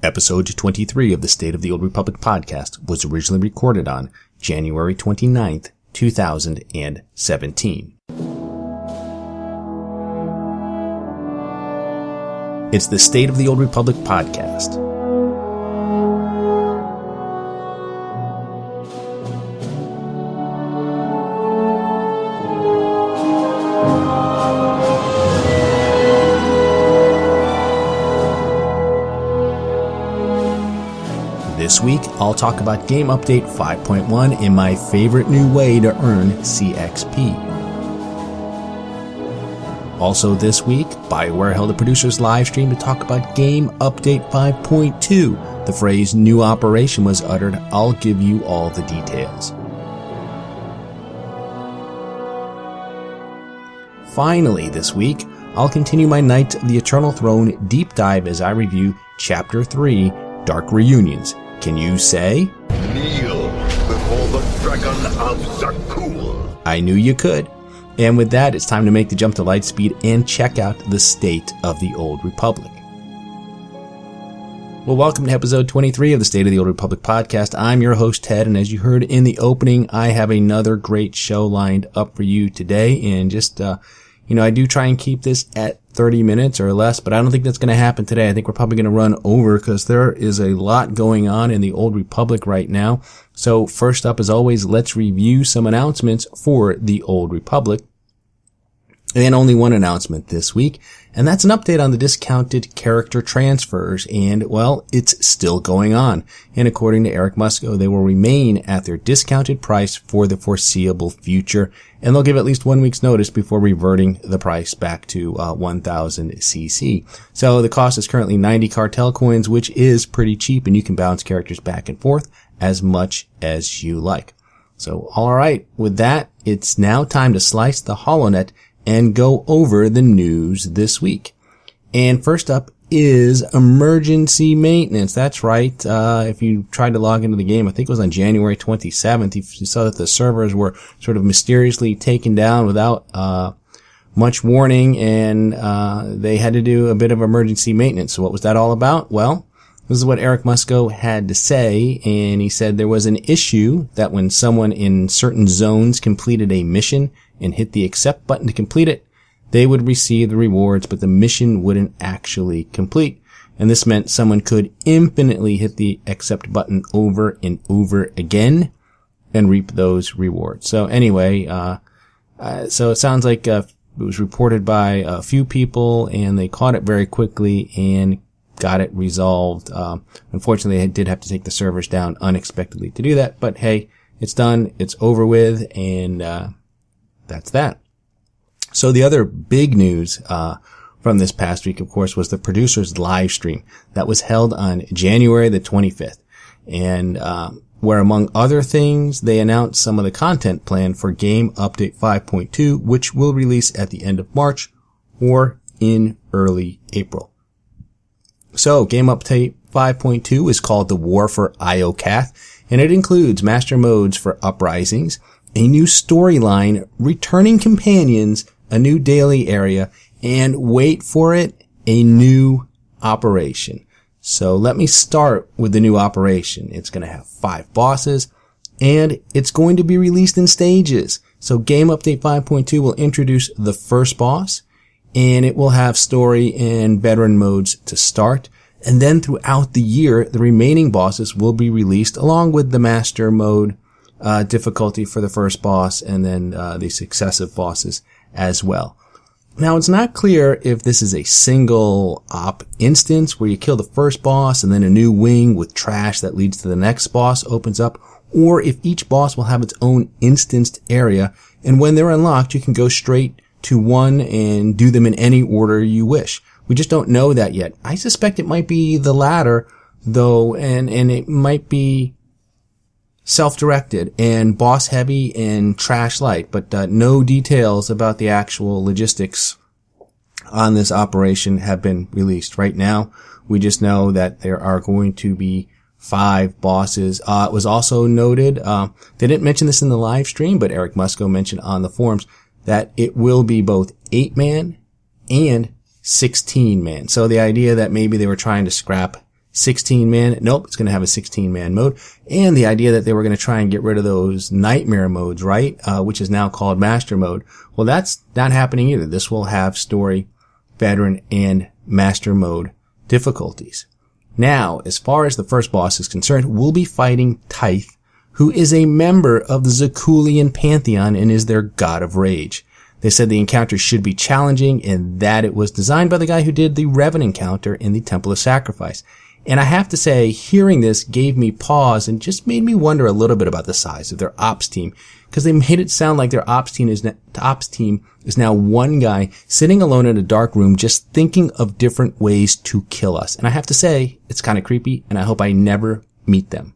Episode 23 of the State of the Old Republic podcast was originally recorded on January 29th, 2017. It's the State of the Old Republic podcast. This week, I'll talk about Game Update 5.1 and my favorite new way to earn CXP. Also this week, BioWare held a producer's live stream to talk about Game Update 5.2. The phrase new operation was uttered. I'll give you all the details. Finally, this week, I'll continue my Knights of the Eternal Throne deep dive as I review Chapter 3, Dark Reunions. Can you say? Kneel before the dragon of Zakuul. I knew you could. And with that, it's time to make the jump to Lightspeed and check out the State of the Old Republic. Well, welcome to episode 23 of the State of the Old Republic podcast. I'm your host, Ted, and as you heard in the opening, I have another great show lined up for you today. And just, I do try and keep this at 30 minutes or less, but I don't think that's going to happen today. I think we're probably going to run over because there is a lot going on in the Old Republic right now. So first up, as always, let's review some announcements for the Old Republic. And only one announcement this week, and that's an update on the discounted character transfers. And, well, it's still going on. And according to Eric Musco, they will remain at their discounted price for the foreseeable future. And they'll give at least 1 week's notice before reverting the price back to 1,000 CC. So the cost is currently 90 cartel coins, which is pretty cheap, and you can bounce characters back and forth as much as you like. So, alright, with that, it's now time to slice the HoloNet and go over the news this week. And first up is emergency maintenance. That's right. If you tried to log into the game, I think it was on January 27th, you saw that the servers were sort of mysteriously taken down without much warning, and they had to do a bit of emergency maintenance. So what was that all about? Well, this is what Eric Musco had to say, and he said there was an issue that when someone in certain zones completed a mission and hit the accept button to complete it, they would receive the rewards, but the mission wouldn't actually complete. And this meant someone could infinitely hit the accept button over and over again and reap those rewards. So anyway, so it sounds like it was reported by a few people, and they caught it very quickly and got it resolved. Unfortunately, they did have to take the servers down unexpectedly to do that, but hey, it's done, it's over with, and that's that. So the other big news from this past week, of course, was the producer's live stream that was held on January the 25th, and where, among other things, they announced some of the content plan for Game Update 5.2, which will release at the end of March or in early April. So, Game Update 5.2 is called the War for Iocath, and it includes master modes for Uprisings, a new storyline, returning companions, a new daily area, and wait for it, a new operation. So let me start with the new operation. It's going to have 5 bosses, and it's going to be released in stages. So Game Update 5.2 will introduce the first boss, and it will have story and veteran modes to start. And then throughout the year, the remaining bosses will be released along with the master mode difficulty for the first boss, and then the successive bosses as well. Now, it's not clear if this is a single op instance where you kill the first boss and then a new wing with trash that leads to the next boss opens up, or if each boss will have its own instanced area, and when they're unlocked, you can go straight to one and do them in any order you wish. We just don't know that yet. I suspect it might be the latter, though, and it might be self-directed and boss heavy and trash light, but no details about the actual logistics on this operation have been released. Right now, we just know that there are going to be 5 bosses. It was also noted, they didn't mention this in the live stream, but Eric Musco mentioned on the forums that it will be both 8-man and 16-man. So the idea that maybe they were trying to scrap 16-man. Nope, it's going to have a 16-man mode. And the idea that they were going to try and get rid of those nightmare modes, right? Which is now called master mode. Well, that's not happening either. This will have story, veteran, and master mode difficulties. Now, as far as the first boss is concerned, we'll be fighting Tithe, who is a member of the Zakuulian pantheon and is their god of rage. They said the encounter should be challenging and that it was designed by the guy who did the Revenant encounter in the Temple of Sacrifice. And I have to say, hearing this gave me pause and just made me wonder a little bit about the size of their ops team, because they made it sound like their ops team is now one guy sitting alone in a dark room just thinking of different ways to kill us. And I have to say, it's kind of creepy, and I hope I never meet them.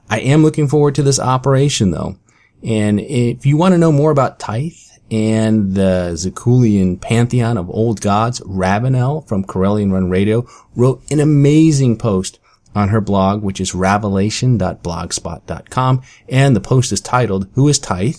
I am looking forward to this operation, though. And if you want to know more about Tithe and the Zakuulian pantheon of old gods, Ravenel from Corellian Run Radio wrote an amazing post on her blog, which is ravelation.blogspot.com, and the post is titled, Who is Tithe?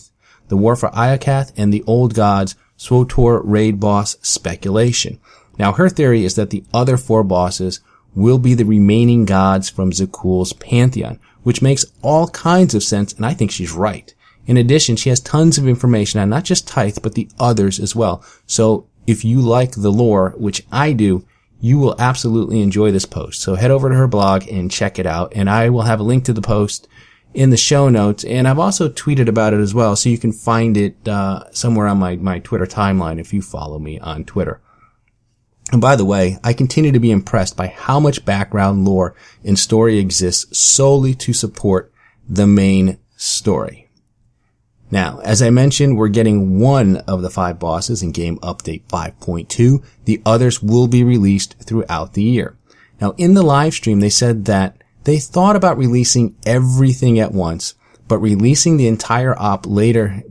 The War for Iokath and the Old Gods, SWTOR Raid Boss Speculation. Now, her theory is that the other 4 bosses will be the remaining gods from Zakuul's pantheon, which makes all kinds of sense, and I think she's right. In addition, she has tons of information on not just Tithe, but the others as well. So if you like the lore, which I do, you will absolutely enjoy this post. So head over to her blog and check it out. And I will have a link to the post in the show notes. And I've also tweeted about it as well, so you can find it somewhere on my Twitter timeline if you follow me on Twitter. And by the way, I continue to be impressed by how much background lore and story exists solely to support the main story. Now, as I mentioned, we're getting one of the 5 bosses in Game Update 5.2. The others will be released throughout the year. Now, in the live stream, they said that they thought about releasing everything at once, but releasing the entire op later.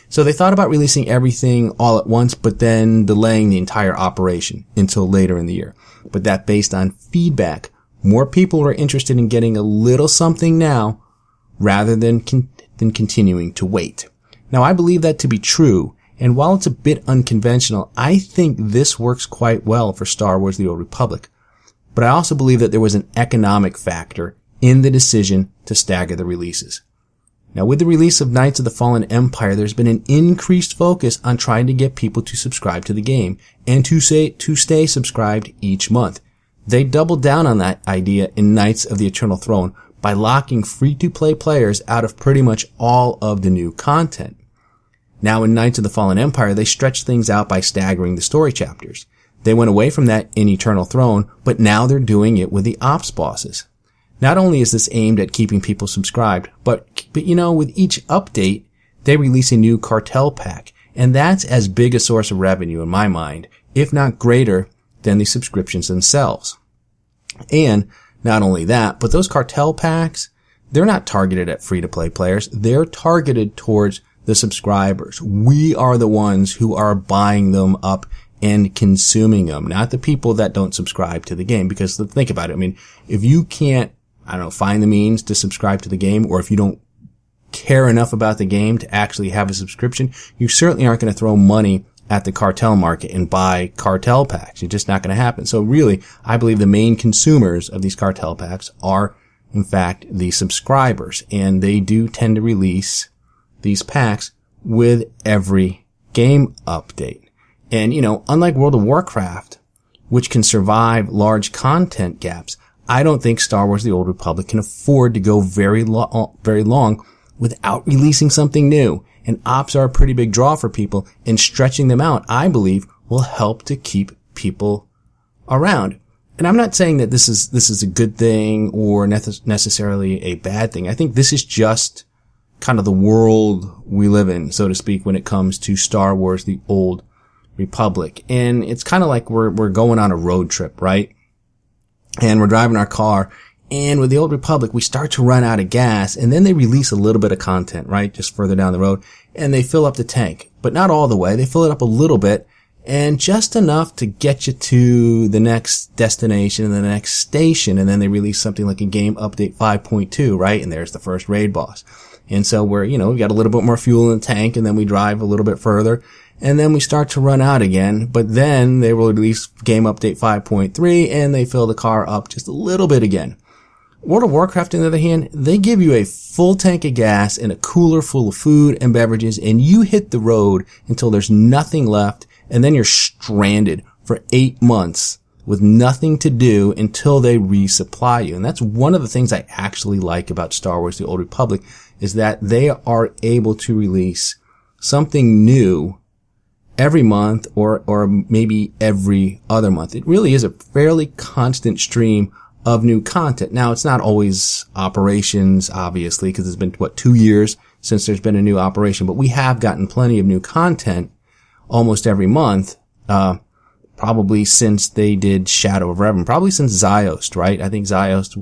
So they thought about releasing everything all at once, but then delaying the entire operation until later in the year. But that based on feedback, more people are interested in getting a little something now rather than continuing to wait. Now, I believe that to be true, and while it's a bit unconventional, I think this works quite well for Star Wars The Old Republic. But I also believe that there was an economic factor in the decision to stagger the releases. Now, with the release of Knights of the Fallen Empire, there's been an increased focus on trying to get people to subscribe to the game and to stay subscribed each month. They doubled down on that idea in Knights of the Eternal Throne by locking free-to-play players out of pretty much all of the new content. Now in Knights of the Fallen Empire, they stretched things out by staggering the story chapters. They went away from that in Eternal Throne, but now they're doing it with the ops bosses. Not only is this aimed at keeping people subscribed, but you know, with each update, they release a new Cartel Pack, and that's as big a source of revenue in my mind, if not greater than the subscriptions themselves. And not only that, but those Cartel Packs, they're not targeted at free-to-play players. They're targeted towards the subscribers. We are the ones who are buying them up and consuming them, not the people that don't subscribe to the game. Because think about it. I mean, if you can't, find the means to subscribe to the game, or if you don't care enough about the game to actually have a subscription, you certainly aren't going to throw money at the cartel market and buy Cartel Packs. It's just not going to happen. So really, I believe the main consumers of these Cartel Packs are, in fact, the subscribers. And they do tend to release these packs with every game update. And, unlike World of Warcraft, which can survive large content gaps, I don't think Star Wars The Old Republic can afford to go very long without releasing something new. And ops are a pretty big draw for people, and stretching them out, I believe, will help to keep people around. And I'm not saying that this is a good thing or necessarily a bad thing. I think this is just kind of the world we live in, so to speak, when it comes to Star Wars The Old Republic. And it's kind of like we're going on a road trip, right? And we're driving our car, and with The Old Republic, we start to run out of gas, and then they release a little bit of content, right? Just further down the road, and they fill up the tank. But not all the way. They fill it up a little bit, and just enough to get you to the next destination and the next station, and then they release something like a Game Update 5.2, right? And there's the first raid boss. And so we've got a little bit more fuel in the tank, and then we drive a little bit further, and then we start to run out again. But then they will release game update 5.3, and they fill the car up just a little bit again. World of Warcraft, on the other hand, they give you a full tank of gas and a cooler full of food and beverages, and you hit the road until there's nothing left, and then you're stranded for 8 months with nothing to do until they resupply you. And that's one of the things I actually like about Star Wars: The Old Republic, is that they are able to release something new every month or maybe every other month. It really is a fairly constant stream of new content. Now, it's not always operations, obviously, because it's been, 2 years since there's been a new operation, but we have gotten plenty of new content almost every month, probably since they did Shadow of Revan, probably since Ziost, right? I think Ziost,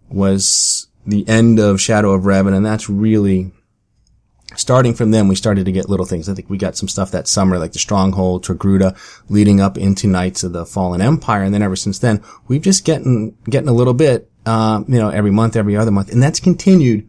was the end of Shadow of Revan, and that's really, starting from them, we started to get little things. I think we got some stuff that summer, like the Stronghold, Togruta, leading up into Knights of the Fallen Empire. And then ever since then, we've just getting a little bit, every month, every other month. And that's continued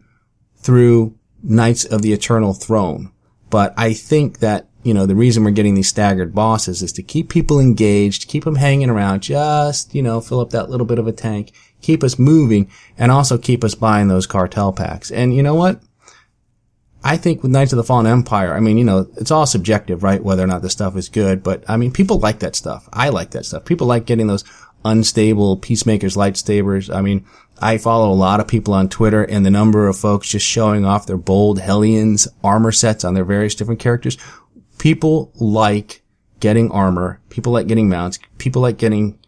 through Knights of the Eternal Throne. But I think that, the reason we're getting these staggered bosses is to keep people engaged, keep them hanging around, just, fill up that little bit of a tank, keep us moving, and also keep us buying those cartel packs. And you know what? I think with Knights of the Fallen Empire, it's all subjective, right? Whether or not the stuff is good, but people like that stuff. I like that stuff. People like getting those unstable Peacemakers lightsabers. I follow a lot of people on Twitter, and the number of folks just showing off their bold Hellions armor sets on their various different characters. People like getting armor. People like getting mounts. People like getting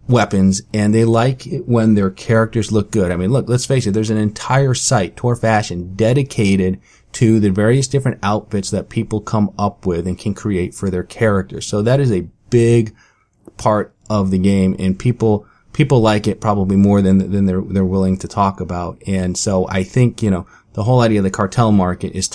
weapons, and they like it when their characters look good. Look, let's face it, there's an entire site, Tor Fashion, dedicated to the various different outfits that people come up with and can create for their characters. So that is a big part of the game, and people like it probably more than they're willing to talk about. And so I think, the whole idea of the cartel market is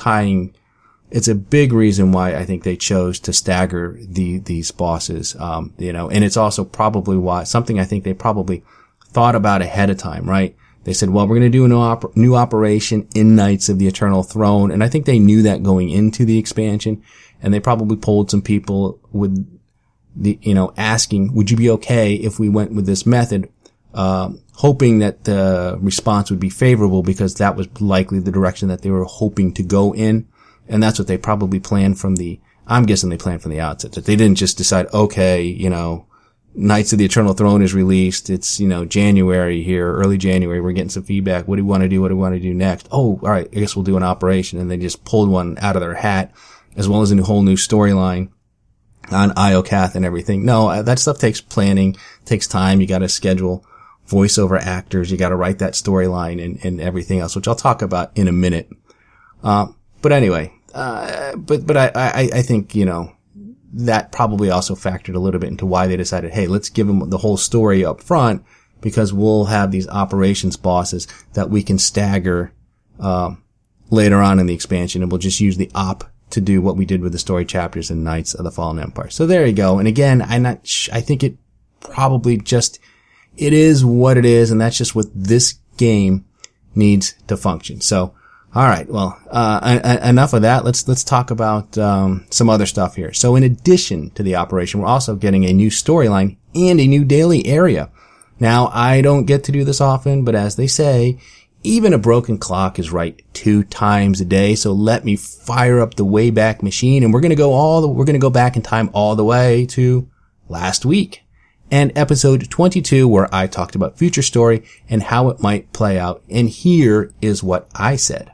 it's a big reason why I think they chose to stagger these bosses, and it's also probably why, something I think they probably thought about ahead of time, right? They said, well, we're going to do a new operation in Knights of the Eternal Throne, and I think they knew that going into the expansion, and they probably polled some people with asking, would you be okay if we went with this method, hoping that the response would be favorable, because that was likely the direction that they were hoping to go in. And that's what they probably planned I'm guessing they planned from the outset, that they didn't just decide, okay, Knights of the Eternal Throne is released. It's, January here, early January. We're getting some feedback. What do we want to do? What do we want to do next? Oh, all right. I guess we'll do an operation. And they just pulled one out of their hat, as well as a whole new storyline on Iokath and everything. No, that stuff takes planning, takes time. You got to schedule voiceover actors. You got to write that storyline and everything else, which I'll talk about in a minute. But anyway, but I think, that probably also factored a little bit into why they decided, hey, let's give them the whole story up front, because we'll have these operations bosses that we can stagger, later on in the expansion, and we'll just use the op to do what we did with the story chapters in Knights of the Fallen Empire. So there you go. And again, I think it probably it is what it is, and that's just what this game needs to function. So, all right. Well, enough of that. Let's talk about some other stuff here. So in addition to the operation, we're also getting a new storyline and a new daily area. Now, I don't get to do this often, but as they say, even a broken clock is right 2 times a day. So let me fire up the Wayback Machine, and we're going to go back in time all the way to last week and episode 22, where I talked about Future Story and how it might play out. And here is what I said.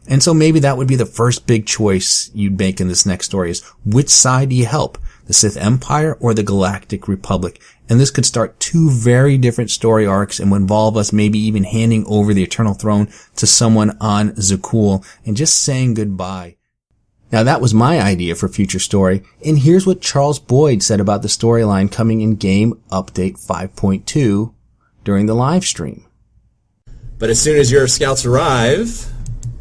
And so maybe that would be the first big choice you'd make in this next story, is which side do you help? The Sith Empire or the Galactic Republic? And this could start 2 very different story arcs and would involve us maybe even handing over the Eternal Throne to someone on Zakuul and just saying goodbye. Now that was my idea for Future Story, and here's what Charles Boyd said about the storyline coming in Game Update 5.2 during the live stream. But as soon as your scouts arrive,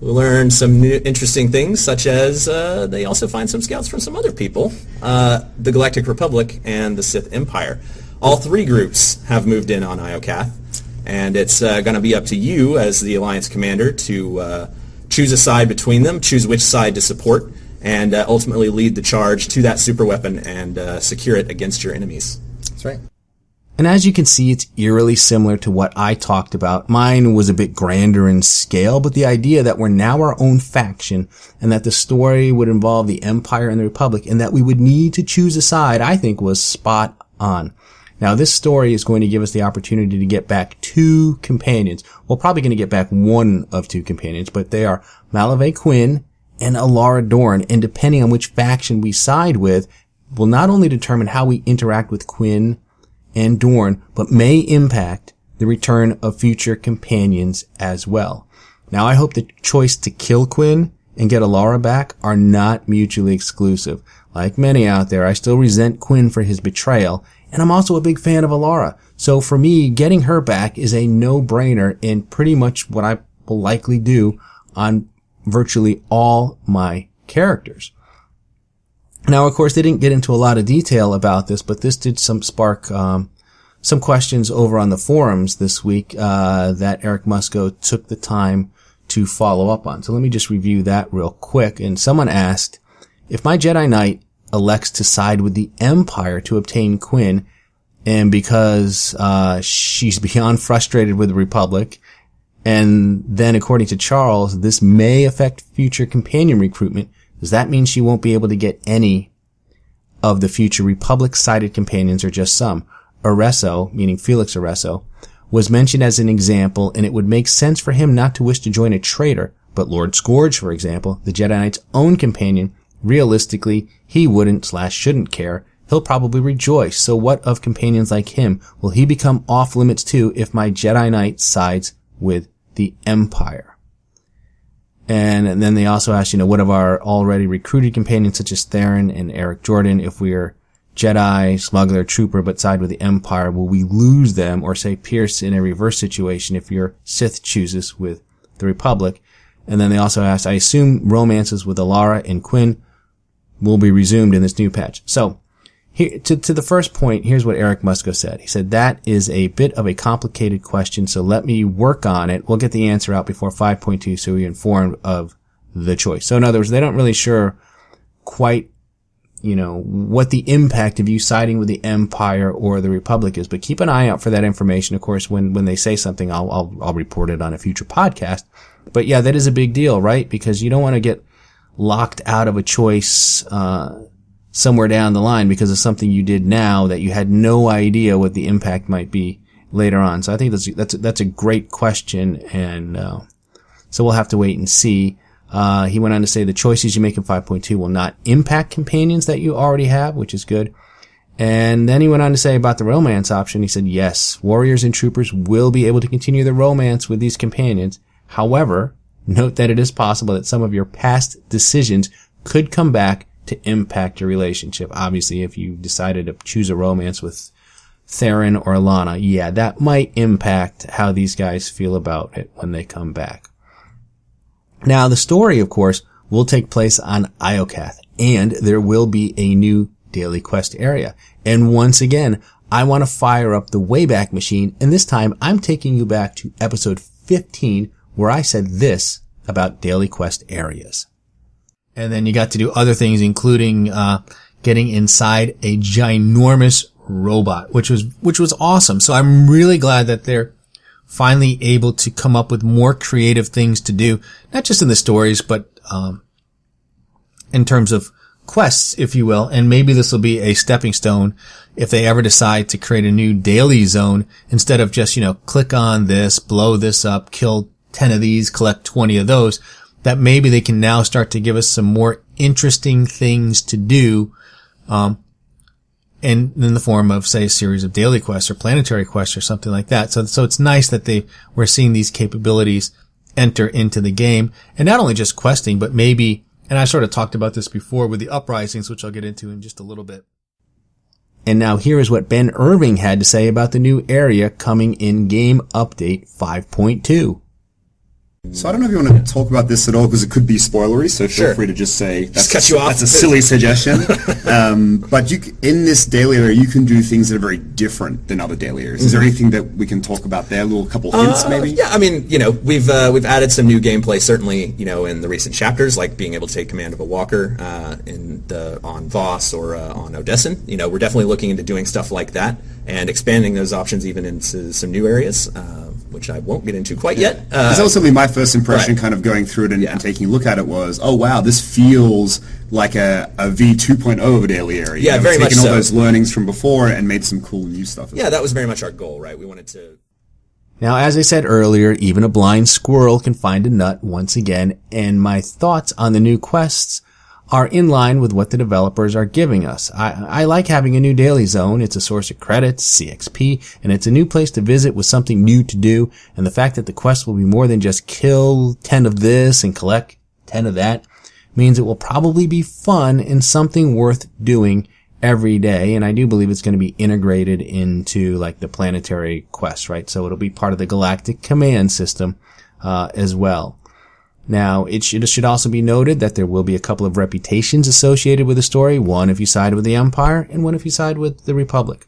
we learn some new interesting things, such as they also find some scouts from some other people, the Galactic Republic and the Sith Empire. All 3 groups have moved in on Iokath, and it's going to be up to you as the Alliance Commander to choose a side between them, choose which side to support, and ultimately lead the charge to that super weapon and secure it against your enemies. That's right. And as you can see, it's eerily similar to what I talked about. Mine was a bit grander in scale, but the idea that we're now our own faction and that the story would involve the Empire and the Republic and that we would need to choose a side, I think was spot on. Now, this story is going to give us the opportunity to get back 2 companions. We're probably going to get back 1 of 2 companions, but they are Malavey Quinn and Alara Dorn, and depending on which faction we side with, will not only determine how we interact with Quinn and Dorn, but may impact the return of future companions as well. Now, I hope the choice to kill Quinn and get Alara back are not mutually exclusive. Like many out there, I still resent Quinn for his betrayal, and I'm also a big fan of Alara. So for me, getting her back is a no-brainer and pretty much what I will likely do on virtually all my characters. Now, of course, they didn't get into a lot of detail about this, but this did spark some questions over on the forums this week that Eric Musco took the time to follow up on. So let me just review that real quick. And someone asked, if my Jedi Knight elects to side with the Empire to obtain Quinn, and because she's beyond frustrated with the Republic, and then according to Charles, this may affect future companion recruitment, does that mean she won't be able to get any of the future Republic-sided companions or just some? Arreso, meaning Felix Arreso, was mentioned as an example, and it would make sense for him not to wish to join a traitor. But Lord Scourge, for example, the Jedi Knight's own companion, realistically, he wouldn't/shouldn't care. He'll probably rejoice. So what of companions like him? Will he become off limits too if my Jedi Knight sides with the Empire? And then they also asked, what of our already recruited companions such as Theron and Eric Jordan? If we're Jedi, smuggler, trooper, but side with the Empire, will we lose them or say Pierce in a reverse situation if your Sith chooses with the Republic? And then they also asked, I assume romances with Alara and Quinn will be resumed in this new patch. So, here, to the first point, here's what Eric Musco said. He said, that is a bit of a complicated question, so let me work on it. We'll get the answer out before 5.2 so we're informed of the choice. So in other words, they don't really sure quite, what the impact of you siding with the Empire or the Republic is, but keep an eye out for that information. Of course, when they say something, I'll report it on a future podcast. But yeah, that is a big deal, right? Because you don't want to get locked out of a choice, somewhere down the line because of something you did now that you had no idea what the impact might be later on. So I think that's a great question, and so we'll have to wait and see. He went on to say the choices you make in 5.2 will not impact companions that you already have, which is good. And then he went on to say about the romance option, he said, yes, warriors and troopers will be able to continue their romance with these companions. However, note that it is possible that some of your past decisions could come back to impact your relationship. Obviously, if you decided to choose a romance with Theron or Alana, yeah, that might impact how these guys feel about it when they come back. Now, the story, of course, will take place on Iokath, and there will be a new daily quest area. And once again, I want to fire up the Wayback Machine, and this time I'm taking you back to episode 15, where I said this about daily quest areas. And then you got to do other things, including getting inside a ginormous robot, which was awesome. So I'm really glad that they're finally able to come up with more creative things to do, not just in the stories, but in terms of quests, if you will. And maybe this will be a stepping stone if they ever decide to create a new daily zone instead of just, click on this, blow this up, kill 10 of these, collect 20 of those. That maybe they can now start to give us some more interesting things to do, and in the form of, say, a series of daily quests or planetary quests or something like that. So it's nice that we're seeing these capabilities enter into the game, and not only just questing, but maybe, and I sort of talked about this before with the uprisings, which I'll get into in just a little bit. And now here is what Ben Irving had to say about the new area coming in Game Update 5.2. So I don't know if you want to talk about this at all, because it could be spoilery, so feel Sure. free to just say Just cut you off. That's a silly suggestion. But in this daily area, you can do things that are very different than other daily areas. Is there anything that we can talk about there? A little couple hints, maybe? Yeah, I mean, we've added some new gameplay, certainly, in the recent chapters, like being able to take command of a walker on Voss or on Odessen. We're definitely looking into doing stuff like that and expanding those options even into some new areas, which I won't get into quite yet. Because that was something my first impression, Right. kind of going through it and taking a look at it, was, oh wow, this feels like a V2.0 of a daily area. Yeah, very much taken all so. those learnings from before and made some cool new stuff. Yeah, that was very much our goal, right? We wanted to... Now, as I said earlier, even a blind squirrel can find a nut once again, and my thoughts on the new quests are in line with what the developers are giving us. I like having a new daily zone. It's a source of credits, CXP, and it's a new place to visit with something new to do. And the fact that the quest will be more than just kill 10 of this and collect 10 of that means it will probably be fun and something worth doing every day. And I do believe it's going to be integrated into like the planetary quests, right? So it'll be part of the galactic command system as well. Now, it should also be noted that there will be a couple of reputations associated with the story. One if you side with the Empire, and one if you side with the Republic.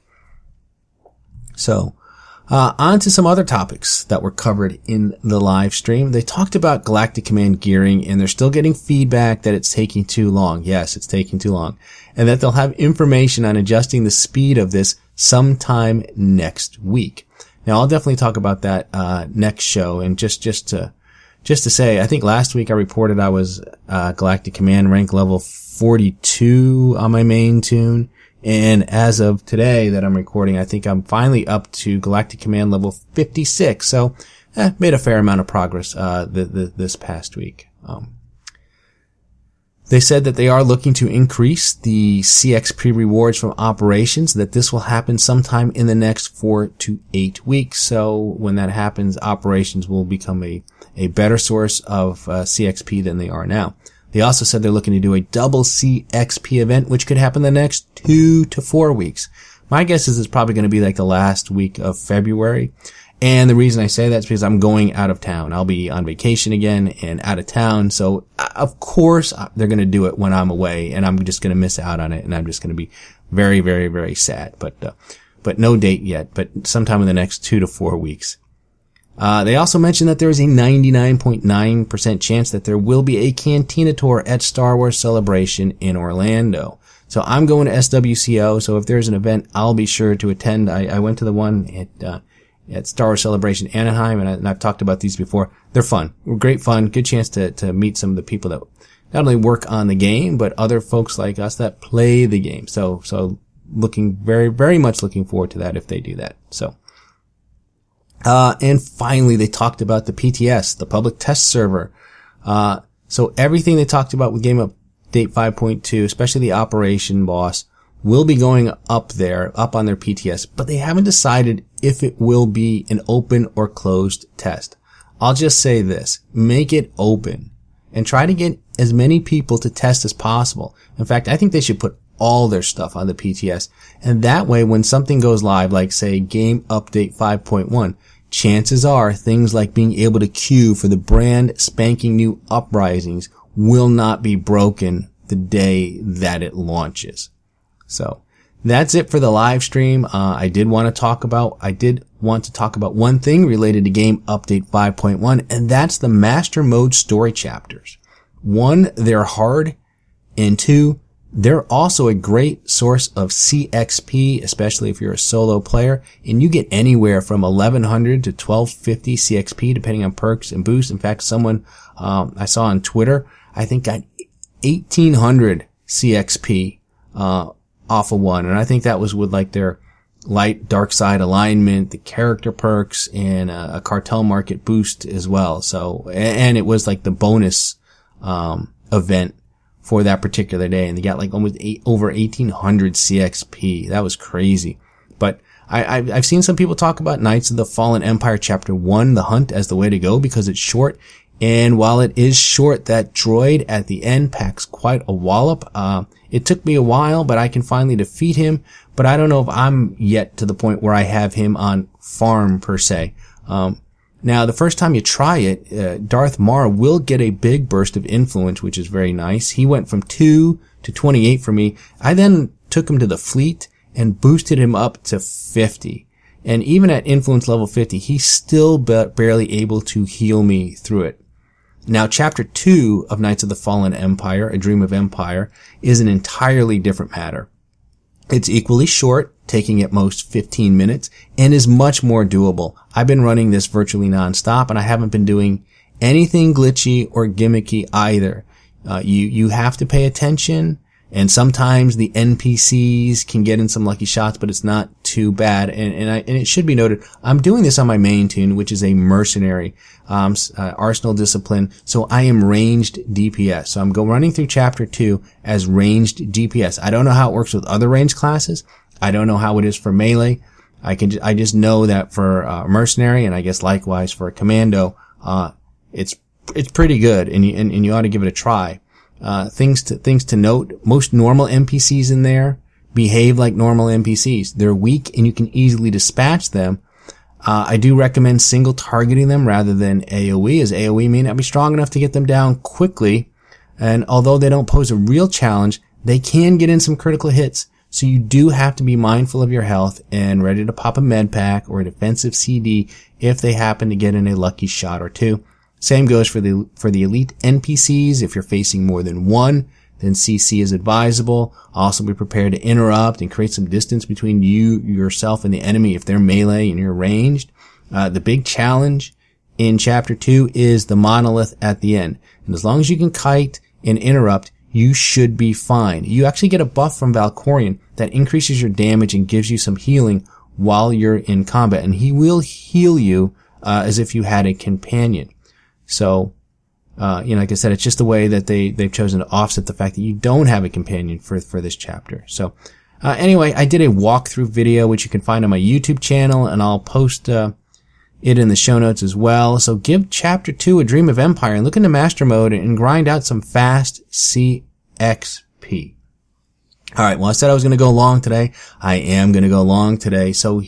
So, on to some other topics that were covered in the live stream. They talked about Galactic Command gearing, and they're still getting feedback that it's taking too long. Yes, it's taking too long. And that they'll have information on adjusting the speed of this sometime next week. Now, I'll definitely talk about that next show, and just to say, I think last week I reported I was Galactic Command rank level 42 on my main tune. And as of today that I'm recording, I think I'm finally up to Galactic Command level 56. So, made a fair amount of progress this past week. They said that they are looking to increase the CXP rewards from operations, that this will happen sometime in the next 4 to 8 weeks. So when that happens, operations will become a better source of CXP than they are now. They also said they're looking to do a double CXP event, which could happen the next 2 to 4 weeks. My guess is it's probably going to be like the last week of February. And the reason I say that is because I'm going out of town. I'll be on vacation again and out of town. So, of course, they're going to do it when I'm away, and I'm just going to miss out on it, and I'm just going to be very, very, very sad. But no date yet, but sometime in the next 2 to 4 weeks. They also mentioned that there is a 99.9% chance that there will be a Cantina tour at Star Wars Celebration in Orlando. So I'm going to SWCO, so if there's an event, I'll be sure to attend. I went to the one at Star Wars Celebration Anaheim, and I've talked about these before. They're fun. Great fun. Good chance to meet some of the people that not only work on the game, but other folks like us that play the game. So looking very, very much looking forward to that if they do that. So, and finally they talked about the PTS, the public test server. So everything they talked about with Game Update 5.2, especially the operation boss, will be going up on their PTS, but they haven't decided if it will be an open or closed test. I'll just say this, make it open and try to get as many people to test as possible. In fact, I think they should put all their stuff on the PTS, and that way when something goes live, like say Game Update 5.1, chances are things like being able to queue for the brand spanking new uprisings will not be broken the day that it launches. So that's it for the live stream. I did want to talk about one thing related to Game Update 5.1, and that's the Master Mode story chapters. 1, they're hard, and 2, they're also a great source of CXP, especially if you're a solo player, and you get anywhere from 1100 to 1250 CXP depending on perks and boosts. In fact, someone I saw on Twitter, I think got 1800 CXP off of one, and I think that was with like their light dark side alignment, the character perks, and a cartel market boost as well. So, and it was like the bonus event for that particular day, and they got like almost over 1800 CXP. That was crazy. But I've seen some people talk about Knights of the Fallen Empire Chapter 1, The Hunt, as the way to go because it's short. And while it is short, that droid at the end packs quite a wallop. It took me a while, but I can finally defeat him. But I don't know if I'm yet to the point where I have him on farm per se. Now, the first time you try it, Darth Mar will get a big burst of influence, which is very nice. He went from 2 to 28 for me. I then took him to the fleet and boosted him up to 50. And even at influence level 50, he's still barely able to heal me through it. Now, Chapter 2 of Knights of the Fallen Empire, A Dream of Empire, is an entirely different matter. It's equally short, taking at most 15 minutes, and is much more doable. I've been running this virtually nonstop, and I haven't been doing anything glitchy or gimmicky either. You have to pay attention, and sometimes the NPCs can get in some lucky shots, but it's not too bad. And it should be noted, I'm doing this on my main tune, which is a mercenary arsenal discipline. So I am ranged DPS. So I'm running through Chapter 2 as ranged DPS. I don't know how it works with other ranged classes. I don't know how it is for melee. I just know that for mercenary, and I guess likewise for a commando, it's pretty good, and you ought to give it a try. Things to note, most normal NPCs in there behave like normal NPCs. They're weak and you can easily dispatch them. I do recommend single targeting them rather than AoE, as AoE may not be strong enough to get them down quickly. And although they don't pose a real challenge, they can get in some critical hits. So you do have to be mindful of your health and ready to pop a med pack or a defensive CD if they happen to get in a lucky shot or two. Same goes for the elite NPCs. If you're facing more than one, then CC is advisable. Also be prepared to interrupt and create some distance between yourself and the enemy if they're melee and you're ranged. The big challenge in Chapter 2 is the monolith at the end. And as long as you can kite and interrupt, you should be fine. You actually get a buff from Valkorion that increases your damage and gives you some healing while you're in combat. And he will heal you as if you had a companion. So, like I said, it's just the way that they've chosen to offset the fact that you don't have a companion for this chapter. So, anyway, I did a walkthrough video, which you can find on my YouTube channel, and I'll post, it in the show notes as well. So give Chapter 2 A Dream of Empire and look into Master Mode and grind out some fast CXP. Alright, well, I said I was going to go long today. I am going to go long today. So,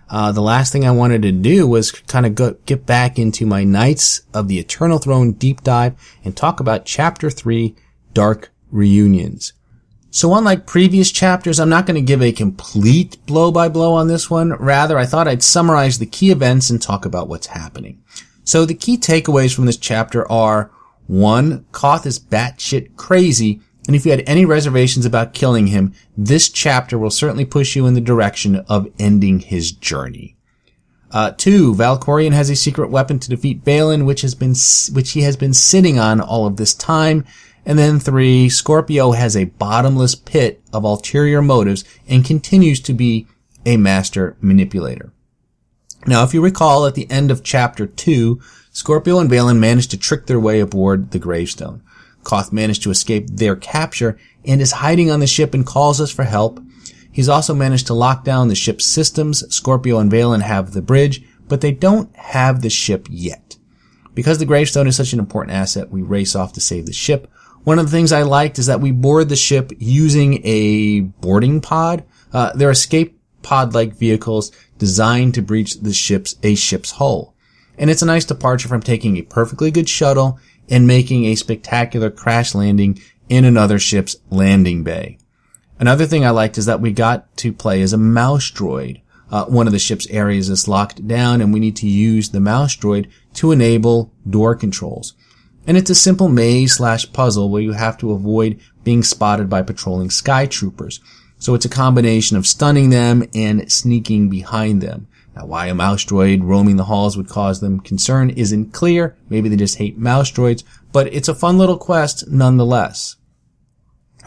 the last thing I wanted to do was kind of get back into my Knights of the Eternal Throne deep dive and talk about Chapter 3, Dark Reunions. So unlike previous chapters, I'm not going to give a complete blow-by-blow on this one. Rather, I thought I'd summarize the key events and talk about what's happening. So the key takeaways from this chapter are, 1. Koth is batshit crazy, and if you had any reservations about killing him, this chapter will certainly push you in the direction of ending his journey. 2. Valkorion has a secret weapon to defeat Balin, which he has been sitting on all of this time. And then 3. Scorpio has a bottomless pit of ulterior motives and continues to be a master manipulator. Now, if you recall, at the end of Chapter 2, Scorpio and Balin managed to trick their way aboard the gravestone. Koth managed to escape their capture and is hiding on the ship and calls us for help. He's also managed to lock down the ship's systems. Scorpio and Balin have the bridge, but they don't have the ship yet. Because the gravestone is such an important asset, we race off to save the ship. One of the things I liked is that we board the ship using a boarding pod. They're escape pod-like vehicles designed to breach a ship's hull. And it's a nice departure from taking a perfectly good shuttle and making a spectacular crash landing in another ship's landing bay. Another thing I liked is that we got to play as a mouse droid. One of the ship's areas is locked down and we need to use the mouse droid to enable door controls. And it's a simple maze/puzzle where you have to avoid being spotted by patrolling sky troopers. So it's a combination of stunning them and sneaking behind them. Now, why a mouse droid roaming the halls would cause them concern isn't clear. Maybe they just hate mouse droids, but it's a fun little quest nonetheless.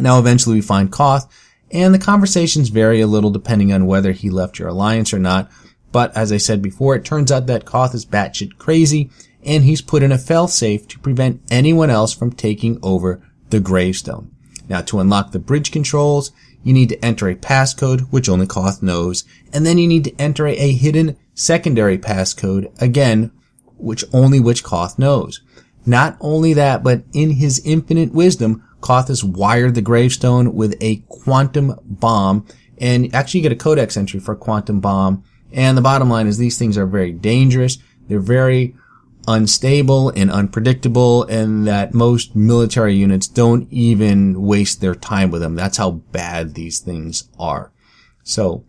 Now, eventually we find Koth, and the conversations vary a little depending on whether he left your alliance or not. But as I said before, it turns out that Koth is batshit crazy, and he's put in a failsafe to prevent anyone else from taking over the gravestone. Now, to unlock the bridge controls, you need to enter a passcode, which only Koth knows, and then you need to enter a hidden secondary passcode, again, which Koth knows. Not only that, but in his infinite wisdom, Koth has wired the gravestone with a quantum bomb, and actually you get a codex entry for quantum bomb, and the bottom line is these things are very dangerous. They're very unstable and unpredictable, and that most military units don't even waste their time with them. That's how bad these things are. So,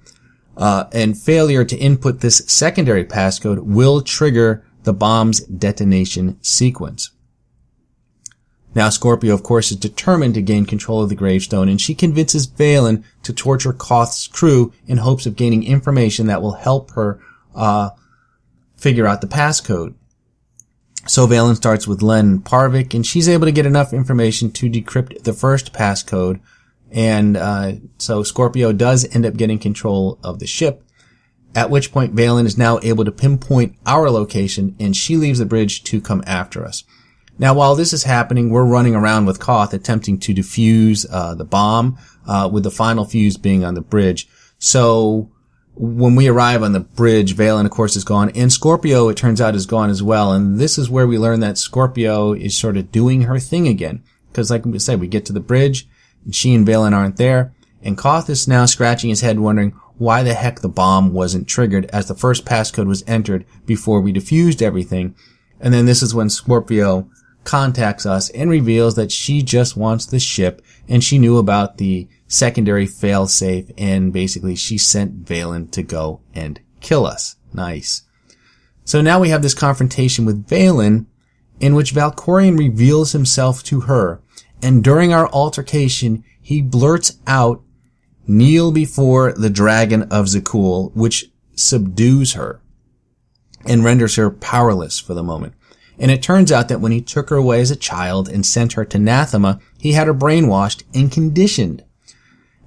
and failure to input this secondary passcode will trigger the bomb's detonation sequence. Now, Scorpio, of course, is determined to gain control of the gravestone, and she convinces Valen to torture Koth's crew in hopes of gaining information that will help her figure out the passcode. So Valen starts with Len Parvik, and she's able to get enough information to decrypt the first passcode, and so Scorpio does end up getting control of the ship, at which point Valen is now able to pinpoint our location, and she leaves the bridge to come after us. Now, while this is happening, we're running around with Koth attempting to defuse the bomb, with the final fuse being on the bridge. So when we arrive on the bridge, Valen, of course, is gone, and Scorpio, it turns out, is gone as well. And this is where we learn that Scorpio is sort of doing her thing again. Because like we said, we get to the bridge, and she and Valen aren't there, and Koth is now scratching his head wondering why the heck the bomb wasn't triggered, as the first passcode was entered before we defused everything. And then this is when Scorpio contacts us and reveals that she just wants the ship, and she knew about the secondary failsafe, and basically she sent Valen to go and kill us. Nice. So now we have this confrontation with Valen, in which Valkorion reveals himself to her, and during our altercation, he blurts out, "Kneel before the dragon of Zakuul," which subdues her and renders her powerless for the moment. And it turns out that when he took her away as a child and sent her to Nathema, he had her brainwashed and conditioned.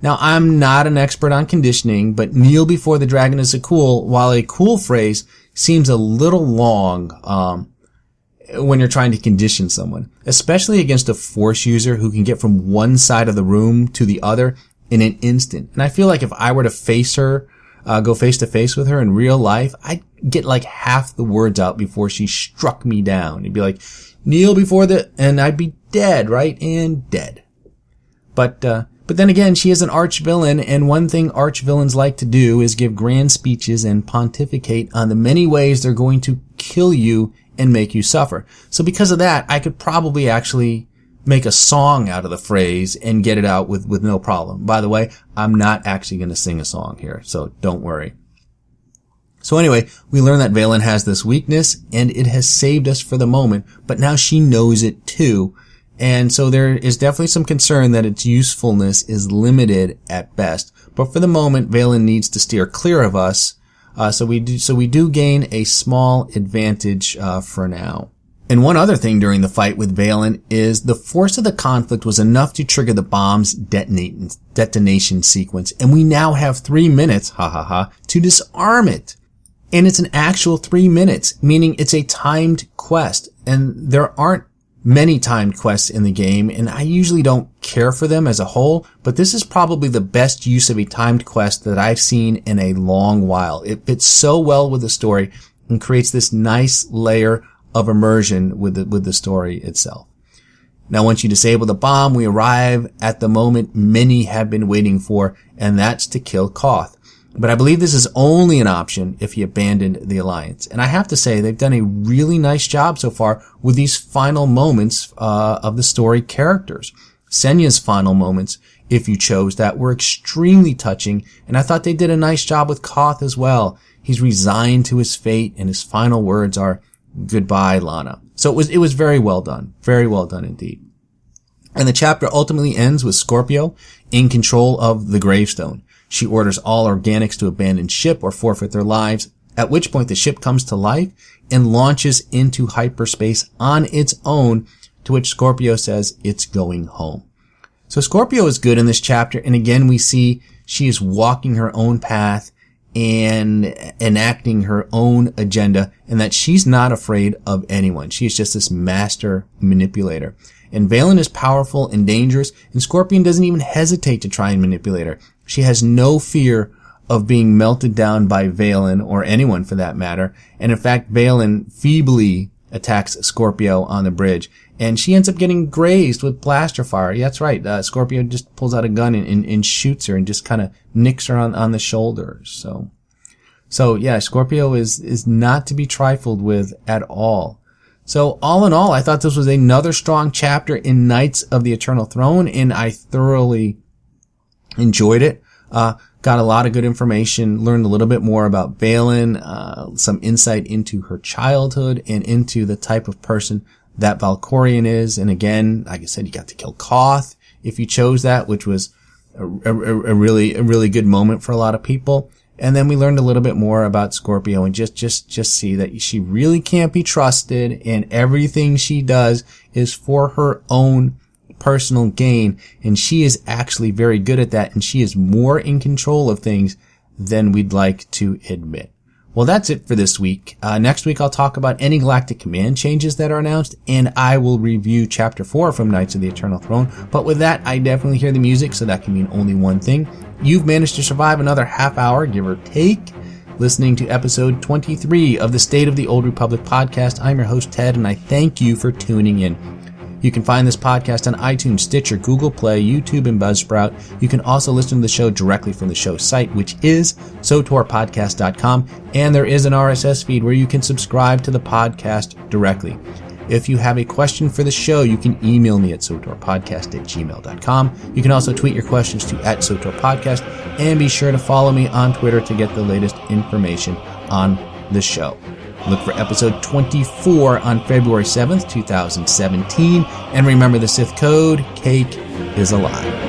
Now, I'm not an expert on conditioning, but kneel before the dragon of Zakuul, while a cool phrase, seems a little long when you're trying to condition someone, especially against a force user who can get from one side of the room to the other in an instant. And I feel like if I were to face her, go face to face with her in real life, I'd get like half the words out before she struck me down. It'd be like, kneel before and I'd be dead, right? And dead. But then again, she is an arch-villain, and one thing arch-villains like to do is give grand speeches and pontificate on the many ways they're going to kill you and make you suffer. So because of that, I could probably actually make a song out of the phrase and get it out with no problem. By the way, I'm not actually going to sing a song here, so don't worry. So anyway, we learn that Valen has this weakness, and it has saved us for the moment, but now she knows it too. And so there is definitely some concern that its usefulness is limited at best. But for the moment, Valen needs to steer clear of us. So we do gain a small advantage for now. And one other thing during the fight with Valen is the force of the conflict was enough to trigger the bomb's detonation sequence. And we now have 3 minutes, to disarm it. And it's an actual 3 minutes, meaning it's a timed quest. And there aren't many timed quests in the game, and I usually don't care for them as a whole, but this is probably the best use of a timed quest that I've seen in a long while. It fits so well with the story and creates this nice layer of immersion with the story itself. Now, once you disable the bomb, we arrive at the moment many have been waiting for, and that's to kill Koth. But I believe this is only an option if he abandoned the Alliance. And I have to say, they've done a really nice job so far with these final moments of the story characters. Senya's final moments, if you chose that, were extremely touching, and I thought they did a nice job with Koth as well. He's resigned to his fate, and his final words are, "Goodbye, Lana." So it was very well done indeed. And the chapter ultimately ends with Scorpio in control of the gravestone. She orders all organics to abandon ship or forfeit their lives, at which point the ship comes to life and launches into hyperspace on its own, to which Scorpio says it's going home. So Scorpio is good in this chapter, and again we see she is walking her own path and enacting her own agenda, and that she's not afraid of anyone. She is just this master manipulator. And Valen is powerful and dangerous, and Scorpion doesn't even hesitate to try and manipulate her. She has no fear of being melted down by Valen, or anyone for that matter, and in fact Valen feebly attacks Scorpio on the bridge, and she ends up getting grazed with blaster fire. Yeah, that's right, Scorpio just pulls out a gun and shoots her and just kind of nicks her on the shoulders. So yeah, Scorpio is not to be trifled with at all. So all in all, I thought this was another strong chapter in Knights of the Eternal Throne, and I thoroughly enjoyed it. Got a lot of good information, learned a little bit more about Balin, some insight into her childhood and into the type of person that Valkorion is. And again, like I said, you got to kill Koth if you chose that, which was a really good moment for a lot of people. And then we learned a little bit more about Scorpio and just see that she really can't be trusted, and everything she does is for her own personal gain, and she is actually very good at that, and she is more in control of things than we'd like to admit. Well, that's it for this week. Next week I'll talk about any galactic command changes that are announced, and I will review Chapter 4 from Knights of the Eternal Throne. But with that, I definitely hear the music, so that can mean only one thing. You've managed to survive another half hour, give or take, listening to episode 23 of the State of the Old Republic podcast. I'm your host, Ted, and I thank you for tuning in. You can find this podcast on iTunes, Stitcher, Google Play, YouTube, and Buzzsprout. You can also listen to the show directly from the show site, which is sotorpodcast.com, and there is an RSS feed where you can subscribe to the podcast directly. If you have a question for the show, you can email me at sotorpodcast@gmail.com. You can also tweet your questions to @sotorpodcast, and be sure to follow me on Twitter to get the latest information on the show. Look for episode 24 on February 7th, 2017. And remember the Sith code, cake is alive.